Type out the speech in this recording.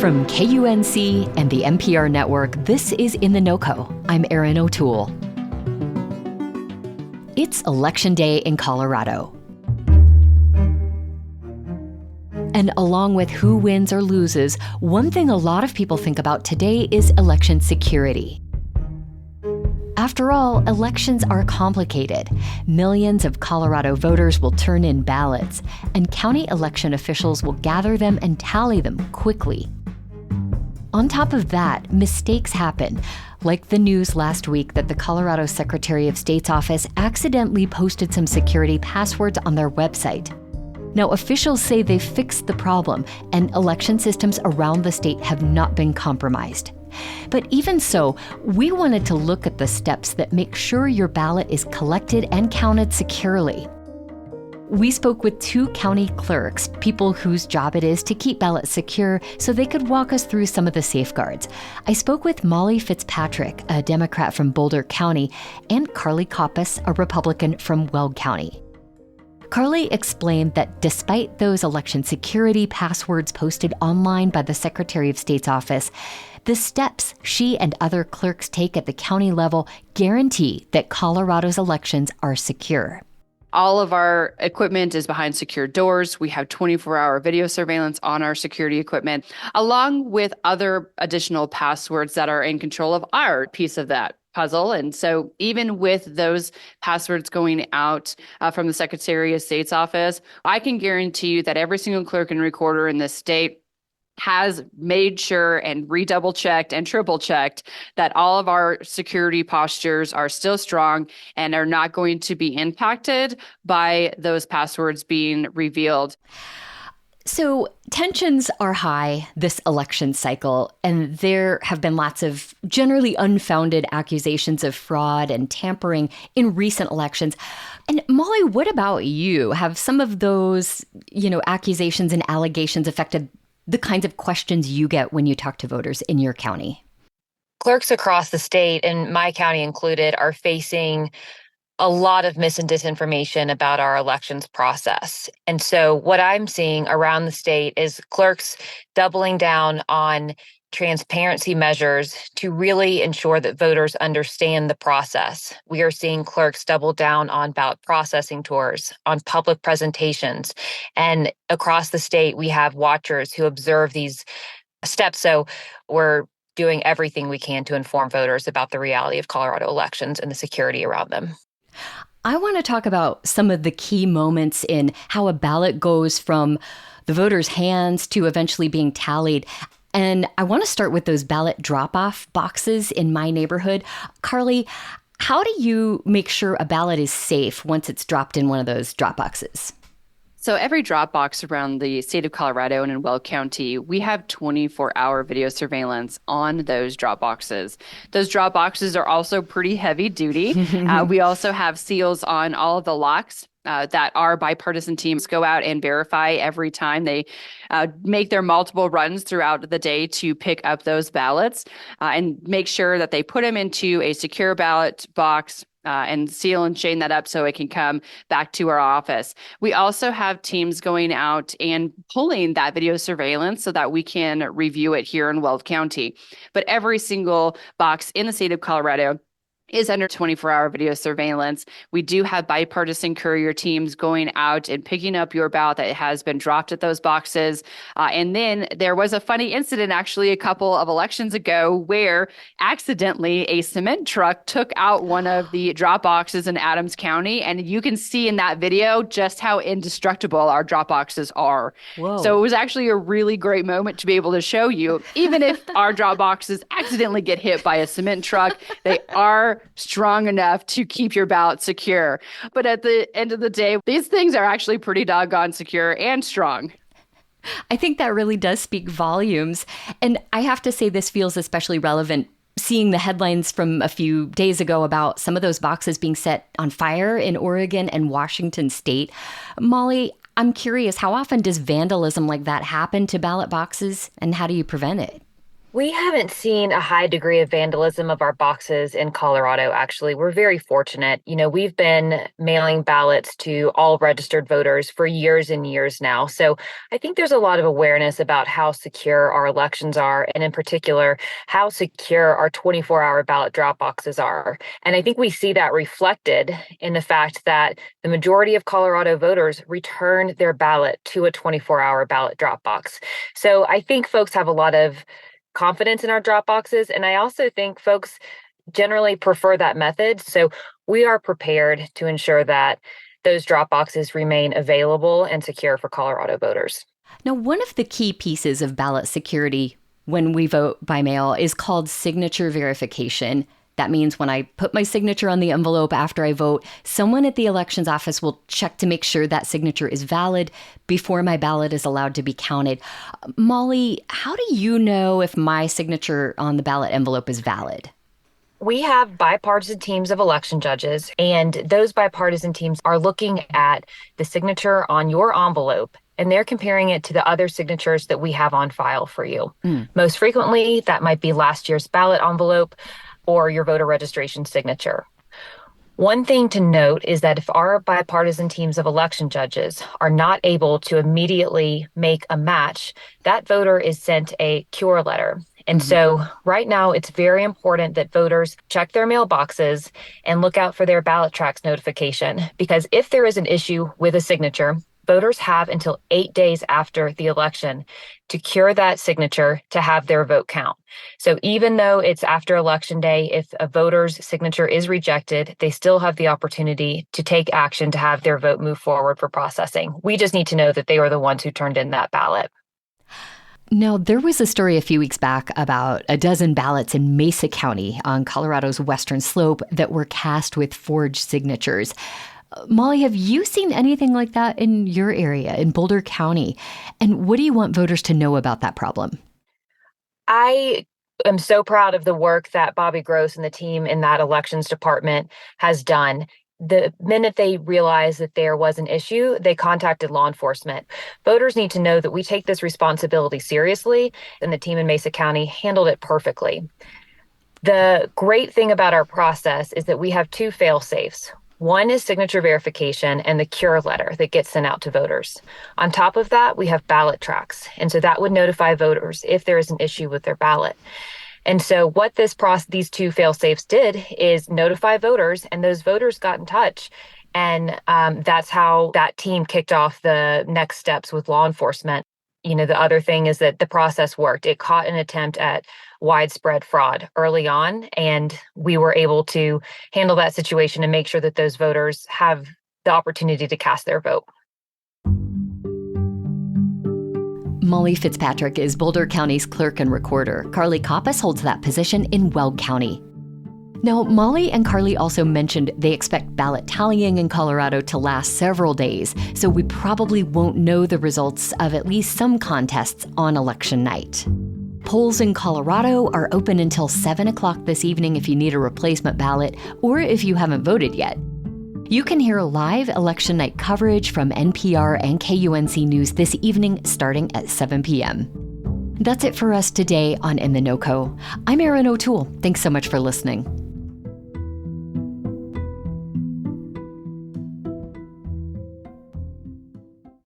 From KUNC and the NPR network, this is In The NoCo. I'm Erin O'Toole. It's Election Day in Colorado. And along with who wins or loses, one thing a lot of people think about today is election security. After all, elections are complicated. Millions of Colorado voters will turn in ballots, and county election officials will gather them and tally them quickly. On top of that, mistakes happen, like the news last week that the Colorado Secretary of State's office accidentally posted some security passwords on their website. Now, officials say they've fixed the problem, and election systems around the state have not been compromised. But even so, we wanted to look at the steps that make sure your ballot is collected and counted securely. We spoke with two county clerks, people whose job it is to keep ballots secure, so they could walk us through some of the safeguards. I spoke with Molly Fitzpatrick, a Democrat from Boulder County, and Carly Koppes, a Republican from Weld County. Carly explained that despite those election security passwords posted online by the Secretary of State's office, the steps she and other clerks take at the county level guarantee that Colorado's elections are secure. All of our equipment is behind secure doors. We have 24-hour video surveillance on our security equipment, along with other additional passwords that are in control of our piece of that puzzle. And so even with those passwords going out from the Secretary of State's office, I can guarantee you that every single clerk and recorder in this state has made sure and redouble checked and triple checked that all of our security postures are still strong and are not going to be impacted by those passwords being revealed. So tensions are high this election cycle, and there have been lots of generally unfounded accusations of fraud and tampering in recent elections. And Molly, what about you? Have some of those, accusations and allegations affected the kinds of questions you get when you talk to voters in your county? Clerks across the state, and my county included, are facing a lot of mis and disinformation about our elections process. And so what I'm seeing around the state is clerks doubling down on transparency measures to really ensure that voters understand the process. We are seeing clerks double down on ballot processing tours, on public presentations, and across the state, we have watchers who observe these steps. So we're doing everything we can to inform voters about the reality of Colorado elections and the security around them. I want to talk about some of the key moments in how a ballot goes from the voter's hands to eventually being tallied. And I want to start with those ballot drop-off boxes in my neighborhood. Carly, how do you make sure a ballot is safe once it's dropped in one of those drop boxes? So every drop box around the state of Colorado and in Weld County, we have 24-hour video surveillance on those drop boxes. Those drop boxes are also pretty heavy duty. We also have seals on all of the locks that our bipartisan teams go out and verify every time they make their multiple runs throughout the day to pick up those ballots and make sure that they put them into a secure ballot box and seal and chain that up so it can come back to our office. We also have teams going out and pulling that video surveillance so that we can review it here in Weld County. But every single box in the state of Colorado is under 24-hour video surveillance. We do have bipartisan courier teams going out and picking up your ballot that has been dropped at those boxes. And then there was a funny incident actually a couple of elections ago where accidentally a cement truck took out one of the drop boxes in Adams County. And you can see in that video just how indestructible our drop boxes are. Whoa. So it was actually a really great moment to be able to show you, even if our drop boxes accidentally get hit by a cement truck, they are strong enough to keep your ballot secure. But at the end of the day, these things are actually pretty doggone secure and strong. I think that really does speak volumes. And I have to say this feels especially relevant seeing the headlines from a few days ago about some of those boxes being set on fire in Oregon and Washington state. Molly, I'm curious, how often does vandalism like that happen to ballot boxes and how do you prevent it? We haven't seen a high degree of vandalism of our boxes in Colorado, actually. We're very fortunate. We've been mailing ballots to all registered voters for years and years now. So I think there's a lot of awareness about how secure our elections are, and in particular, how secure our 24-hour ballot drop boxes are. And I think we see that reflected in the fact that the majority of Colorado voters return their ballot to a 24-hour ballot drop box. So I think folks have a lot of confidence in our drop boxes. And I also think folks generally prefer that method. So we are prepared to ensure that those drop boxes remain available and secure for Colorado voters. Now, one of the key pieces of ballot security when we vote by mail is called signature verification. That means when I put my signature on the envelope after I vote, someone at the elections office will check to make sure that signature is valid before my ballot is allowed to be counted. Molly, how do you know if my signature on the ballot envelope is valid? We have bipartisan teams of election judges, and those bipartisan teams are looking at the signature on your envelope, and they're comparing it to the other signatures that we have on file for you. Most frequently, that might be last year's ballot envelope or your voter registration signature. One thing to note is that if our bipartisan teams of election judges are not able to immediately make a match, that voter is sent a cure letter. And so right now, it's very important that voters check their mailboxes and look out for their ballot tracks notification, because if there is an issue with a signature, voters have until 8 days after the election to cure that signature to have their vote count. So even though it's after Election Day, if a voter's signature is rejected, they still have the opportunity to take action to have their vote move forward for processing. We just need to know that they were the ones who turned in that ballot. Now, there was a story a few weeks back about a dozen ballots in Mesa County on Colorado's western slope that were cast with forged signatures. Molly, have you seen anything like that in your area, in Boulder County? And what do you want voters to know about that problem? I am so proud of the work that Bobby Gross and the team in that elections department has done. The minute they realized that there was an issue, they contacted law enforcement. Voters need to know that we take this responsibility seriously, and the team in Mesa County handled it perfectly. The great thing about our process is that we have two fail-safes. One is signature verification and the cure letter that gets sent out to voters. On top of that, we have ballot tracks. And so that would notify voters if there is an issue with their ballot. And so what these two fail-safes did is notify voters, and those voters got in touch. And that's how that team kicked off the next steps with law enforcement. The other thing is that the process worked. It caught an attempt at widespread fraud early on, and we were able to handle that situation and make sure that those voters have the opportunity to cast their vote. Molly Fitzpatrick is Boulder County's clerk and recorder. Carly Koppes holds that position in Weld County. Now, Molly and Carly also mentioned they expect ballot tallying in Colorado to last several days, so we probably won't know the results of at least some contests on election night. Polls in Colorado are open until 7 o'clock this evening if you need a replacement ballot or if you haven't voted yet. You can hear live election night coverage from NPR and KUNC News this evening starting at 7 p.m. That's it for us today on In The NoCo. I'm Erin O'Toole. Thanks so much for listening.